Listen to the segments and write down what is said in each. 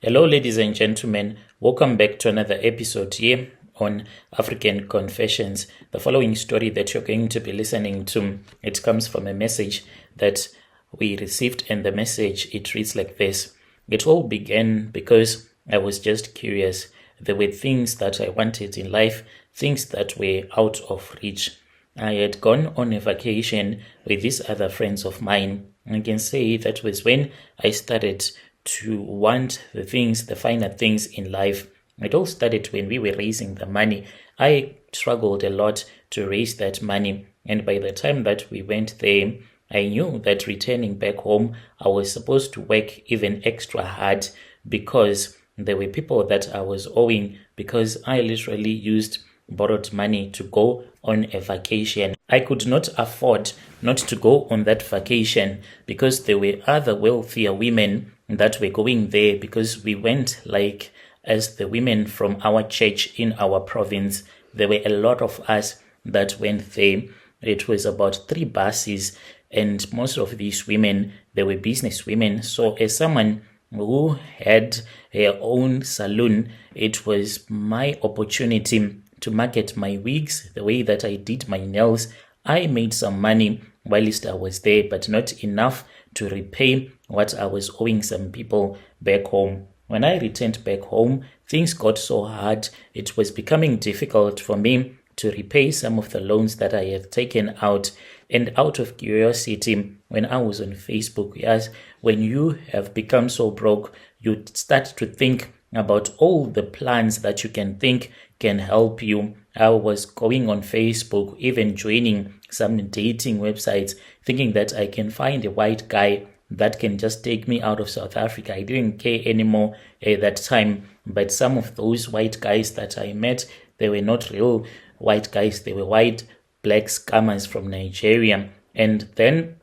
Hello, ladies and gentlemen. Welcome back to another episode here on African Confessions. The following story that you're going to be listening to, it comes from a message that we received, and the message, it reads like this. It all began because I was just curious. There were things that I wanted in life, things that were out of reach. I had gone on a vacation with these other friends of mine. I can say that was when I started to want the things, the finer things in life. It all started when we were raising the money. I struggled a lot to raise that money, and by the time that we went there, I knew that returning back home, I was supposed to work even extra hard because there were people that I was owing, because I literally used borrowed money to go on a vacation. I could not afford not to go on that vacation because there were other wealthier women that were going there, because we went like as the women from our church in our province. There were a lot of us that went there. It was about 3 buses, and most of these women, they were business women. So as someone who had her own salon, it was my opportunity to market my wigs, the way that I did my nails. I made some money whilst I was there, but not enough to repay what I was owing some people back home. When I returned back home, things got so hard. It was becoming difficult for me to repay some of the loans that I had taken out. And out of curiosity, when I was on Facebook, yes, when you have become so broke, you start to think about all the plans that you can think can help you. I was going on Facebook, even joining some dating websites, thinking that I can find a white guy that can just take me out of South Africa. I didn't care anymore at that time. But some of those white guys that I met, they were not real white guys. They were white, black scammers from Nigeria. And then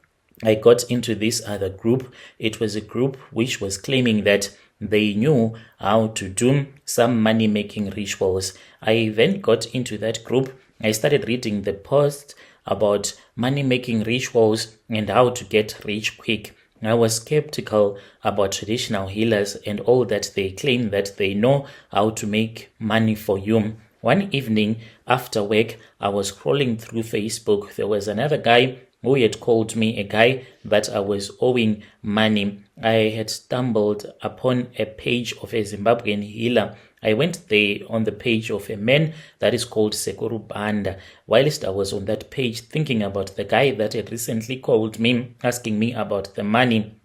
I got into this other group. It was a group which was claiming that they knew how to do some money-making rituals. I then got into that group. I started reading the posts about money-making rituals and how to get rich quick. I was skeptical about traditional healers and all that they claim that they know how to make money for you. One evening after work, I was scrolling through Facebook. There was another guy who had called me a guy that I was owing money. I had stumbled upon a page of a Zimbabwean healer. I went there on the page of a man that is called Sekuru Banda. Whilst I was on that page thinking about the guy that had recently called me, asking me about the money,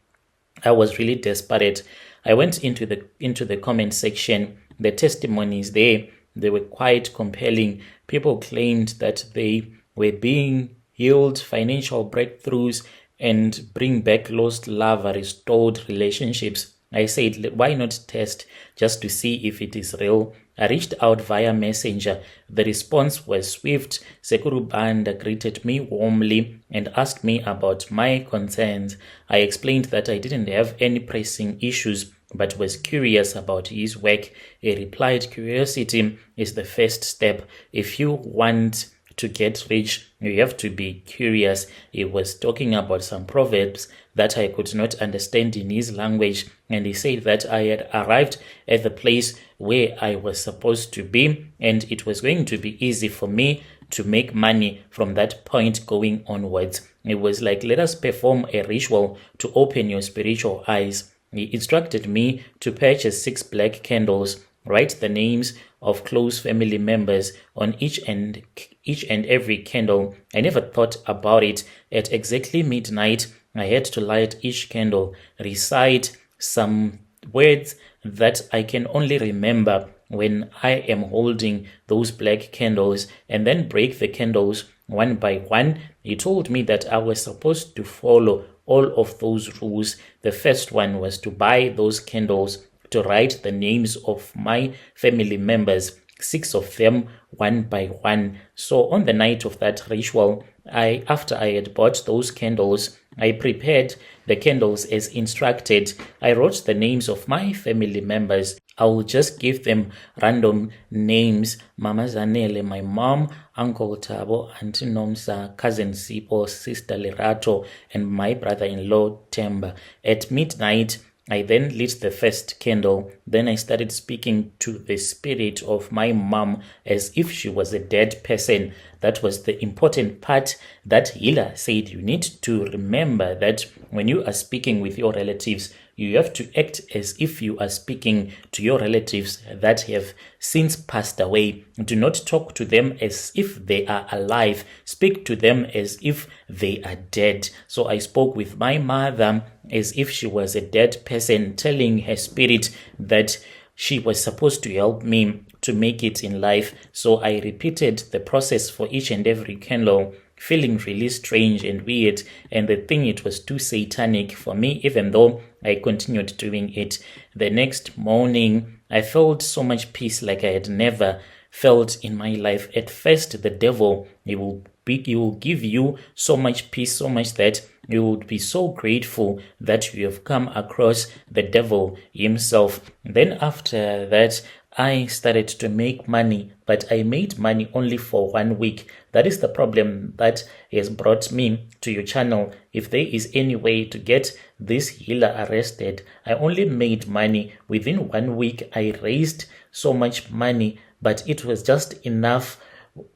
I was really desperate. I went into the comment section. The testimonies there, they were quite compelling. People claimed that they were being healed, financial breakthroughs, and bring back lost love, restored relationships. I said, why not test just to see if it is real? I reached out via Messenger. The response was swift. Sekuru Banda greeted me warmly and asked me about my concerns. I explained that I didn't have any pressing issues, but was curious about his work. He replied, curiosity is the first step. If you want to get rich, you have to be curious. He was talking about some proverbs that I could not understand in his language, and he said that I had arrived at the place where I was supposed to be, and it was going to be easy for me to make money from that point going onwards. It was like, let us perform a ritual to open your spiritual eyes. He instructed me to purchase 6 black candles, write the names of close family members on each and every candle. I never thought about it. At exactly midnight, I had to light each candle, recite some words that I can only remember when I am holding those black candles, and then break the candles one by one. He told me that I was supposed to follow all of those rules. The first one was to buy those candles, to write the names of my family members, 6 of them, one by one. So on the night of that ritual, after I had bought those candles, I prepared the candles as instructed. I wrote the names of my family members. I will just give them random names. Mama Zanele, my mom, Uncle Tabo, Auntie Nomsa, Cousin Sipo, Sister Lerato, and my brother-in-law Temba. At midnight, I then lit the first candle. Then I started speaking to the spirit of my mom as if she was a dead person. That was the important part that healer said. You need to remember that when you are speaking with your relatives, you have to act as if you are speaking to your relatives that have since passed away. Do not talk to them as if they are alive. Speak to them as if they are dead. So I spoke with my mother as if she was a dead person, telling her spirit that she was supposed to help me to make it in life. So I repeated the process for each and every candle, feeling really strange and weird, and the thing, it was too satanic for me, even though I continued doing it. The next morning, I felt so much peace like I had never felt in my life. At first, the devil, he will give you so much peace, so much that you would be so grateful that you have come across the devil himself. Then after that, I started to make money, but I made money only for 1 week. That is the problem that has brought me to your channel. If there is any way to get this healer arrested, I only made money. Within 1 week, I raised so much money, but it was just enough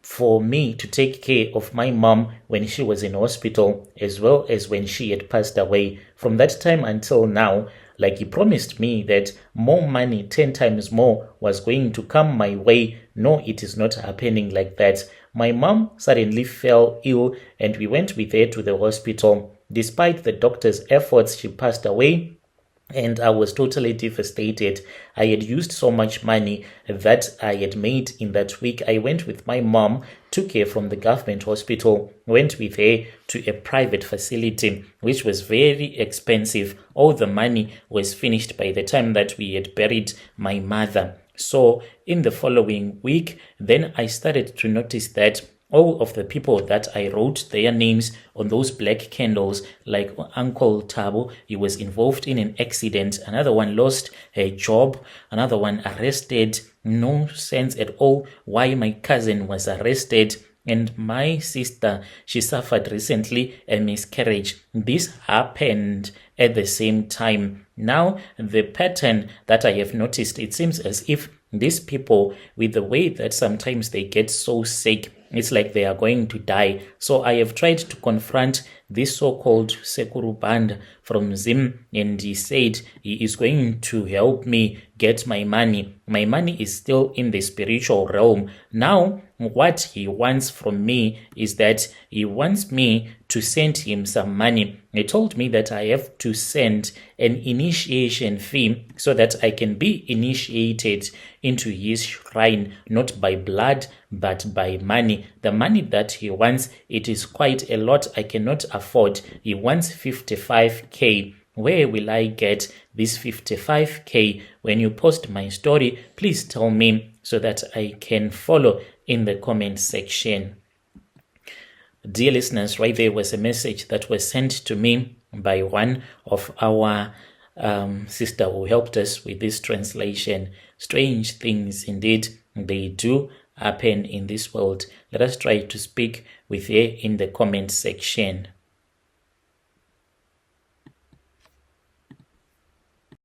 for me to take care of my mom when she was in hospital, as well as when she had passed away. From that time until now, like he promised me that more money, 10 times more, was going to come my way. No, it is not happening like that. My mom suddenly fell ill and we went with her to the hospital. Despite the doctor's efforts, she passed away. And I was totally devastated. I had used so much money that I had made in that week. I went with my mom, took her from the government hospital, went with her to a private facility, which was very expensive. All the money was finished by the time that we had buried my mother. So in the following week, then I started to notice that all of the people that I wrote their names on those black candles, like Uncle Tabo, he was involved in an accident. Another one lost her job. Another one arrested. No sense at all why my cousin was arrested. And my sister, she suffered recently a miscarriage. This happened at the same time. Now, the pattern that I have noticed, it seems as if these people, with the way that sometimes they get so sick, it's like they are going to die. So I have tried to confront this so-called Sekuru Band from Zim, and he said he is going to help me get my money. My money is still in the spiritual realm. Now, what he wants from me is that he wants me to send him some money. He told me that I have to send an initiation fee so that I can be initiated into his shrine, not by blood, but by money. The money that he wants, it is quite a lot. I cannot afford. He wants 55K. Where will I get this 55K? When you post my story, please tell me so that I can follow in the comment section. Dear listeners, right there was a message that was sent to me by one of our sister who helped us with this translation. Strange things indeed, they do happen in this world. Let us try to speak with her in the comment section.